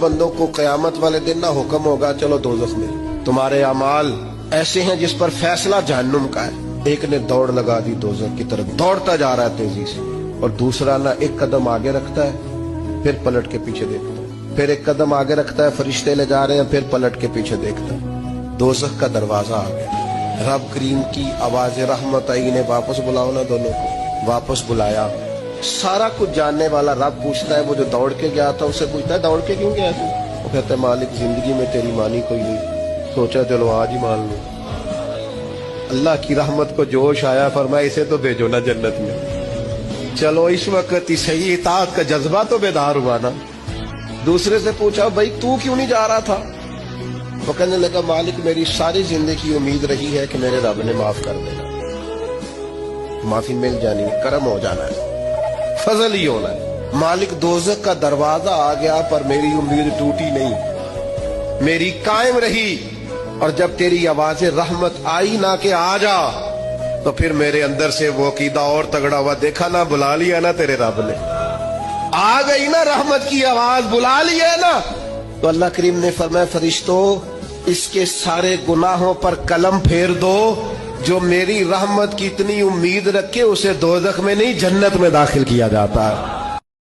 بندوں کو قیامت والے دن نہ حکم ہوگا چلو دوزخ میں، تمہارے اعمال ایسے ہیں جس پر فیصلہ جہنم کا ہے۔ ایک نے دوڑ لگا دی دوزخ کی طرف، دوڑتا جا رہا ہے تیزی سے، اور دوسرا نہ ایک قدم آگے رکھتا ہے پھر پلٹ کے پیچھے دیکھتا ہے، پھر ایک قدم آگے رکھتا ہے، فرشتے لے جا رہے ہیں، پھر پلٹ کے پیچھے دیکھتا ہے۔ دوزخ کا دروازہ آ گیا، رب کریم کی آواز رحمت آئی، انہیں واپس بلاؤ نا، دونوں کو واپس بلایا۔ سارا کچھ جاننے والا رب پوچھتا ہے، وہ جو دوڑ کے گیا تھا اسے پوچھتا ہے دوڑ کے کیوں گیا تو؟ وہ کہتا ہے مالک زندگی میں تیری مانی کوئی نہیں، سوچا چلو آج ہی مان لو۔ اللہ کی رحمت کو جوش آیا، فرمایا اسے تو بھیجو نا جنت میں۔ چلو اس وقت ہی صحیح اطاعت کا جذبہ تو بیدار ہوا نا۔ دوسرے سے پوچھا بھائی تو کیوں نہیں جا رہا تھا؟ وہ کہنے لگا مالک میری ساری زندگی امید رہی ہے کہ میرے رب نے معاف کر دینا، معافی مل جانی ہے، کرم ہو جانا ہے، فضل ہی ہونا ہے۔ مالک دوزخ کا دروازہ آ گیا پر میری امید ٹوٹی نہیں، میری قائم رہی، اور جب تیری آواز رحمت آئی نا کہ آ جا، تو پھر میرے اندر سے وہ عقیدہ اور تگڑا ہوا، دیکھا نا بلا لیا نا تیرے رب نے، آ گئی نا رحمت کی آواز، بلا لیا نا۔ تو اللہ کریم نے فرمایا فرشتوں اس کے سارے گناہوں پر قلم پھیر دو، جو میری رحمت کی اتنی امید رکھے اسے دوزخ میں نہیں جنت میں داخل کیا جاتا ہے۔